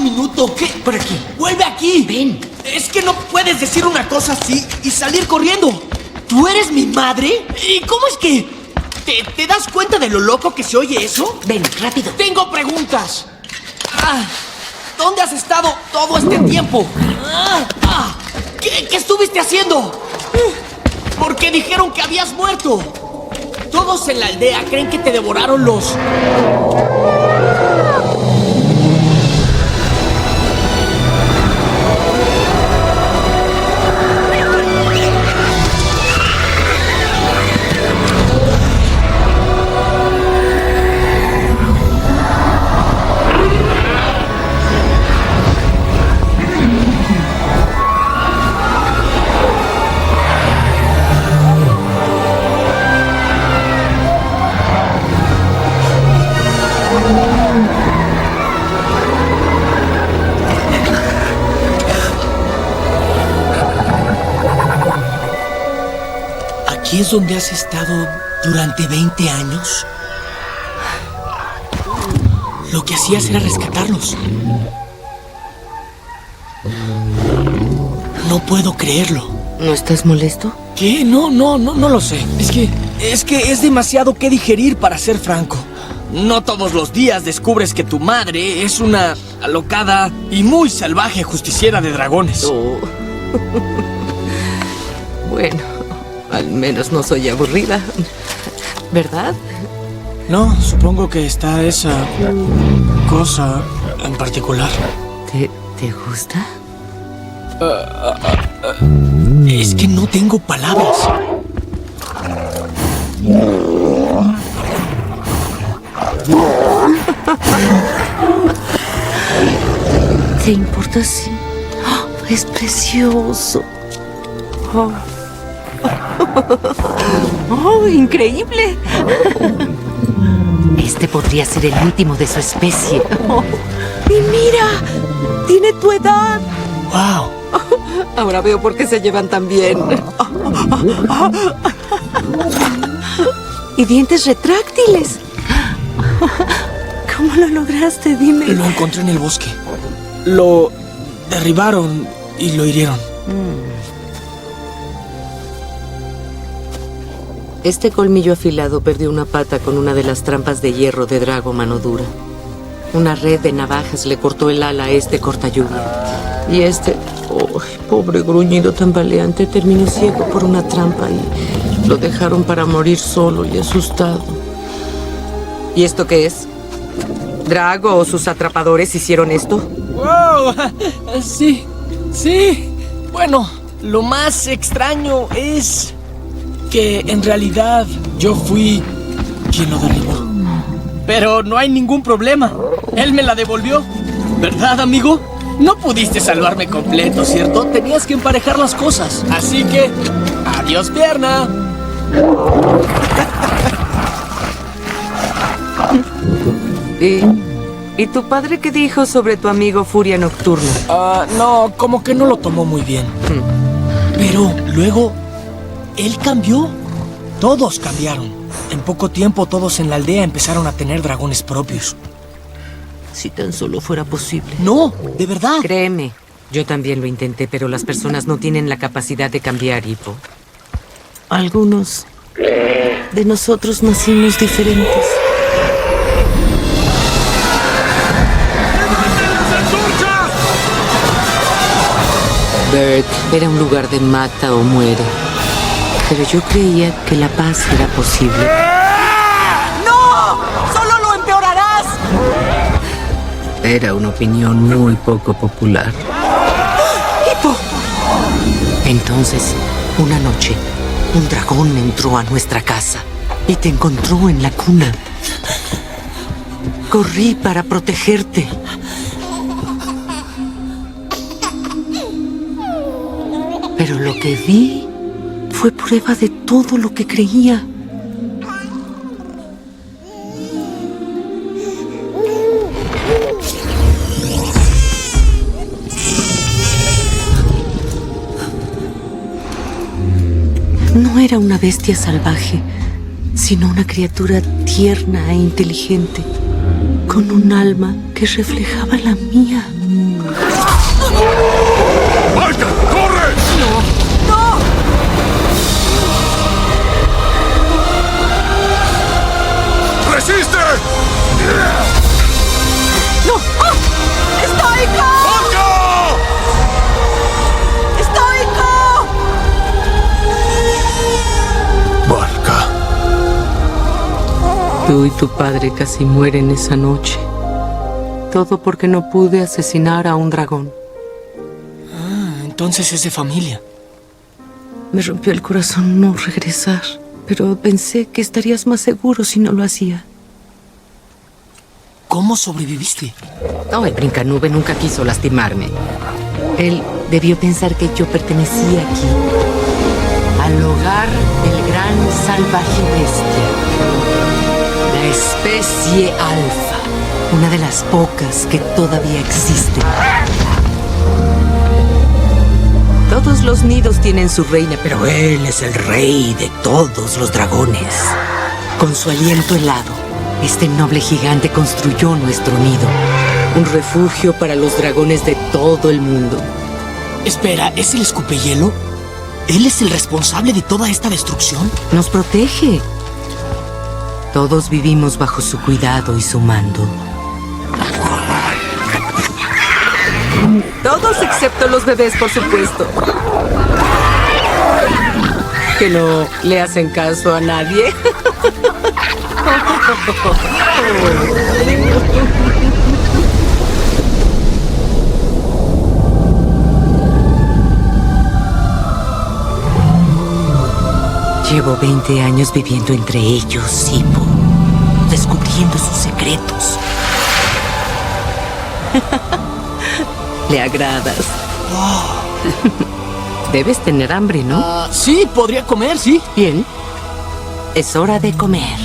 un minuto. ¿Qué? Por aquí. ¡Vuelve aquí! Ven. Es que no puedes decir una cosa así y salir corriendo. ¿Tú eres mi madre? ¿Y cómo es que te das cuenta de lo loco que se oye eso? Ven, rápido. Tengo preguntas. ¿Dónde has estado todo este tiempo? ¿Qué estuviste haciendo? ¿Por qué dijeron que habías muerto? Todos en la aldea creen que te devoraron los... ¿Aquí es donde has estado durante 20 años? Lo que hacías era rescatarlos. No puedo creerlo. ¿No estás molesto? ¿Qué? No lo sé. Es que es demasiado que digerir, para ser franco. No todos los días descubres que tu madre es una alocada y muy salvaje justiciera de dragones. Oh. Bueno, al menos no soy aburrida, ¿verdad? No, supongo que está esa cosa en particular. ¿Te gusta? Es que no tengo palabras. ¿Te importa si...? ¡Oh, es precioso! ¡Oh! ¡Oh, increíble! Este podría ser el último de su especie. Oh. ¡Y mira! ¡Tiene tu edad! ¡Wow! Ahora veo por qué se llevan tan bien. Y dientes retráctiles. ¿Cómo lo lograste? Dime. Lo encontré en el bosque. Lo derribaron y lo hirieron. Este colmillo afilado perdió una pata con una de las trampas de hierro de Drago Mano Dura. Una red de navajas le cortó el ala a este cortalluvia. Y este, pobre gruñido tambaleante, terminó ciego por una trampa y lo dejaron para morir solo y asustado. ¿Y esto qué es? ¿Drago o sus atrapadores hicieron esto? ¡Wow! Sí. Bueno, lo más extraño es que en realidad yo fui quien lo derribó. Pero no hay ningún problema. Él me la devolvió. ¿Verdad, amigo? No pudiste salvarme completo, ¿cierto? Tenías que emparejar las cosas. Así que, adiós, pierna. ¿Y tu padre qué dijo sobre tu amigo Furia Nocturna? No, como que no lo tomó muy bien. Pero luego, él cambió. Todos cambiaron. En poco tiempo todos en la aldea empezaron a tener dragones propios. Si tan solo fuera posible. No, de verdad. Créeme, yo también lo intenté, pero las personas no tienen la capacidad de cambiar, Hippo. Algunos de nosotros nacimos diferentes. Berk era un lugar de mata o muere. Pero yo creía que la paz era posible. ¡No! ¡Solo lo empeorarás! Era una opinión muy poco popular. ¡Hippo! Entonces, una noche, un dragón entró a nuestra casa y te encontró en la cuna. Corrí para protegerte. Pero lo que vi fue prueba de todo lo que creía. No era una bestia salvaje, sino una criatura tierna e inteligente, con un alma que reflejaba la mía. ¡Malta, corre! ¡No! ¡Resiste! ¡No! ¡Ah! ¡Estoico! ¡Vodka! ¡Estoico! Valka. Tú y tu padre casi mueren esa noche. Todo porque no pude asesinar a un dragón. Ah, entonces es de familia. Me rompió el corazón no regresar, pero pensé que estarías más seguro si no lo hacía. ¿Cómo sobreviviste? No, el brincanube nunca quiso lastimarme. Él debió pensar que yo pertenecía aquí, al hogar del gran salvaje bestia, la especie alfa, una de las pocas que todavía existen. Todos los nidos tienen su reina, pero él es el rey de todos los dragones. Con su aliento helado, este noble gigante construyó nuestro nido, un refugio para los dragones de todo el mundo. Espera, ¿es el escupehielo? ¿Él es el responsable de toda esta destrucción? Nos protege. Todos vivimos bajo su cuidado y su mando. Todos excepto los bebés, por supuesto. Que no le hacen caso a nadie. Llevo 20 años viviendo entre ellos, Sipo, descubriendo sus secretos. Le agradas. Debes tener hambre, ¿no? Sí, podría comer, sí. Bien. Es hora de comer.